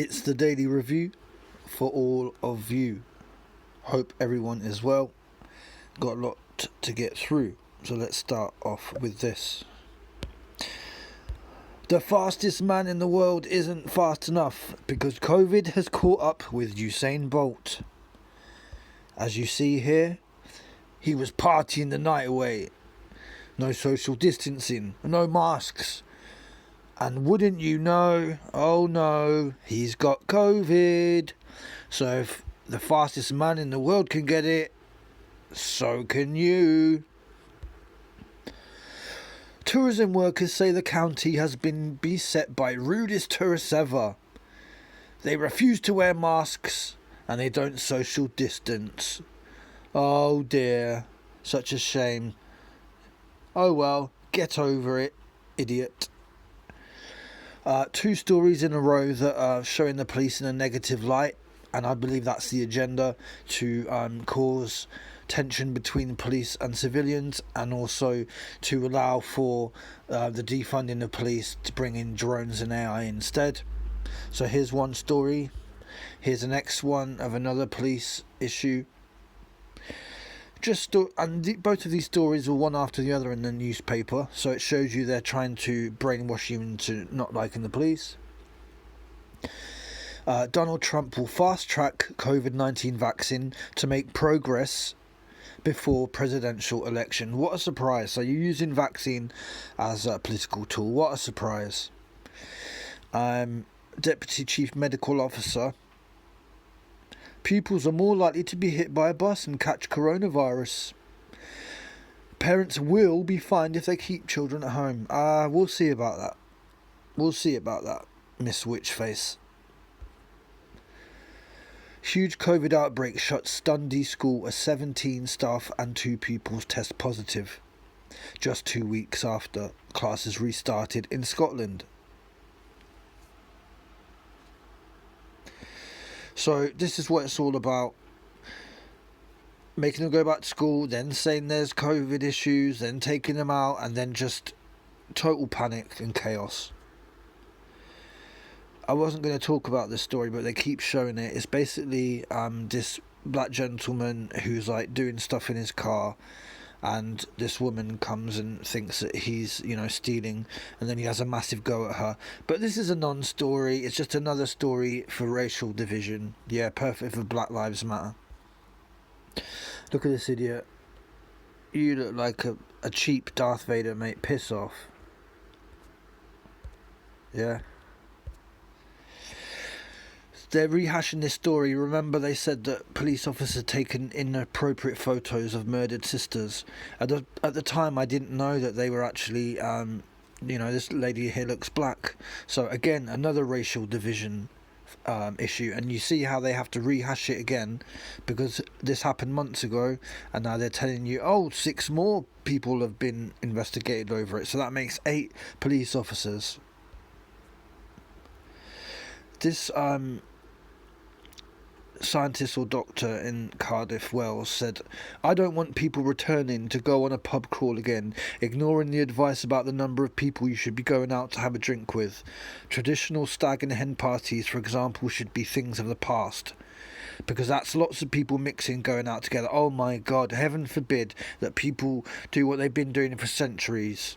It's the daily review for all of you. Hope everyone is well. Got a lot to get through, so let's start off with this. The fastest man in the world isn't fast enough because COVID has caught up with Usain Bolt. As you see here, he was partying the night away. No social distancing, no masks. And wouldn't you know, oh no, he's got COVID. So if the fastest man in the world can get it, so can you. Tourism workers say the county has been beset by rudest tourists ever. They refuse to wear masks and they don't social distance. Oh dear, such a shame. Oh well, get over it, idiot. Two stories in a row that are showing the police in a negative light, and I believe that's the agenda to cause tension between police and civilians, and also to allow for the defunding of police to bring in drones and AI instead. So here's one story. Here's the next one of another police issue. Both of these stories were one after the other in the newspaper, so it shows you they're trying to brainwash you into not liking the police. Donald Trump will fast-track COVID-19 vaccine to make progress before presidential election. What a surprise. So you're using vaccine as a political tool. What a surprise. Deputy Chief Medical Officer. Pupils are more likely to be hit by a bus and catch coronavirus. Parents will be fined if they keep children at home. We'll see about that. We'll see about that, Miss Witchface. Huge COVID outbreak shuts Dundee School as 17 staff and 2 pupils test positive, just 2 weeks after classes restarted in Scotland. So this is what it's all about. Making them go back to school, then saying there's COVID issues, then taking them out, and then just total panic and chaos. I wasn't going to talk about this story, but they keep showing it. It's basically this black gentleman who's like doing stuff in his car, and this woman comes and thinks that he's, stealing, and then he has a massive go at her. But this is a non-story. It's just another story for racial division. Yeah, perfect for Black Lives Matter. Look at this idiot. You look like a cheap Darth Vader, mate. Piss off. Yeah. They're rehashing this story. Remember, they said that police officers had taken inappropriate photos of murdered sisters. At the time, I didn't know that they were actually, this lady here looks black. So again, another racial division issue. And you see how they have to rehash it again because this happened months ago, and now they're telling you, 6 more people have been investigated over it. So that makes 8 police officers. This scientist or doctor in Cardiff, Wales, said, "I don't want people returning to go on a pub crawl again, ignoring the advice about the number of people you should be going out to have a drink with. Traditional stag and hen parties, for example, should be things of the past. Because that's lots of people mixing, going out together. Oh my God, heaven forbid that people do what they've been doing for centuries.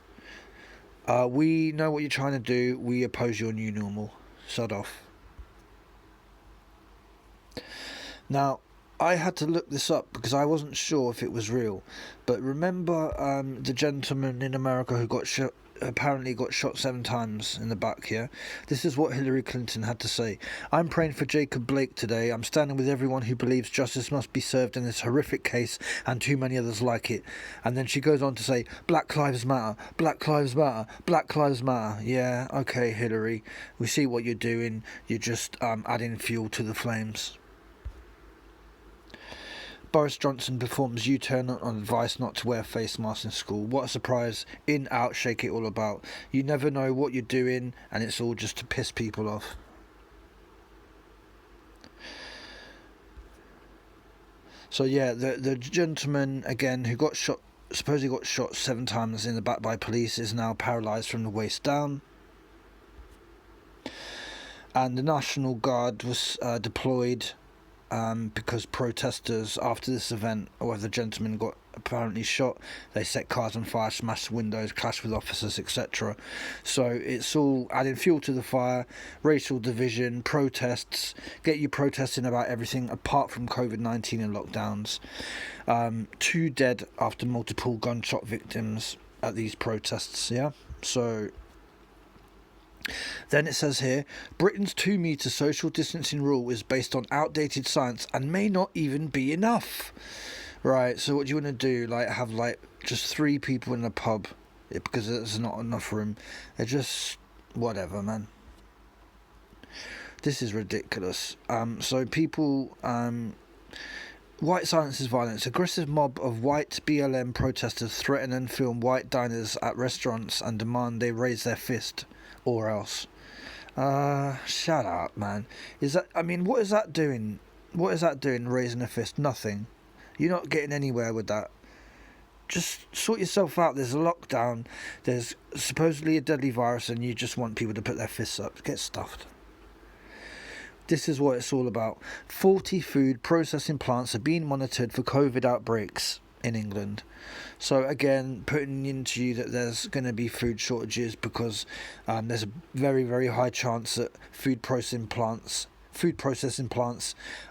We know what you're trying to do. We oppose your new normal. Sod off." Now, I had to look this up because I wasn't sure if it was real. But remember the gentleman in America who apparently got shot 7 times in the back here? This is what Hillary Clinton had to say. "I'm praying for Jacob Blake today. I'm standing with everyone who believes justice must be served in this horrific case and too many others like it." And then she goes on to say, "Black Lives Matter, Black Lives Matter, Black Lives Matter." Yeah, okay, Hillary. We see what you're doing. You're just adding fuel to the flames. Boris Johnson performs U-turn on advice not to wear face masks in school. What a surprise. In, out, shake it all about. You never know what you're doing, and it's all just to piss people off. So yeah, the gentleman, again, who got shot, supposedly got shot 7 times in the back by police, is now paralysed from the waist down. and the National Guard was deployed because protesters, after this event, where the gentleman got apparently shot, they set cars on fire, smashed windows, clashed with officers, etc. So it's all adding fuel to the fire, racial division, protests, get you protesting about everything apart from COVID-19 and lockdowns. 2 dead after multiple gunshot victims at these protests, yeah? So then it says here, Britain's 2-metre social distancing rule is based on outdated science and may not even be enough. Right, so what do you want to do? Like, have like just 3 people in a pub because there's not enough room? They're just whatever, man. This is ridiculous. So people, white silences violence. Aggressive mob of white BLM protesters threaten and film white diners at restaurants and demand they raise their fist or else. Shut up, man. What is that doing? What is that doing, raising a fist? Nothing. You're not getting anywhere with that. Just sort yourself out. There's a lockdown. There's supposedly a deadly virus and you just want people to put their fists up. Get stuffed. This is what it's all about. 40 food processing plants are being monitored for COVID outbreaks in England. So again, putting into you that there's going to be food shortages because there's a very, very high chance that food processing plants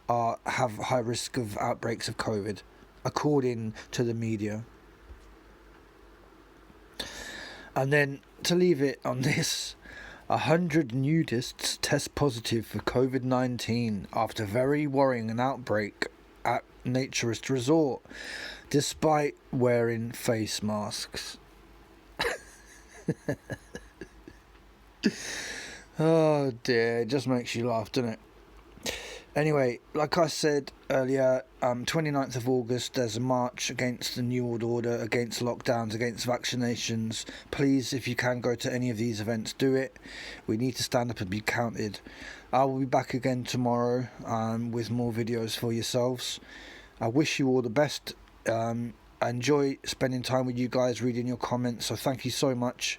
have high risk of outbreaks of COVID, according to the media. And then to leave it on this, 100 nudists test positive for COVID-19 after very worrying an outbreak at naturist resort, despite wearing face masks. Oh dear, it just makes you laugh, doesn't it? Anyway, like I said earlier, 29th of August, there's a march against the New World Order, against lockdowns, against vaccinations. Please, if you can go to any of these events, do it. We need to stand up and be counted. I will be back again tomorrow with more videos for yourselves. I wish you all the best. I enjoy spending time with you guys, reading your comments, so thank you so much.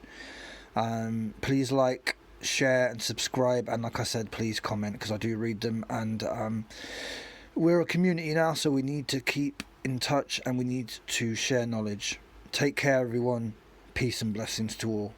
Please like, share and subscribe, and like I said, please comment because I do read them, and we're a community now, so we need to keep in touch and we need to share knowledge. Take care, everyone. Peace and blessings to all.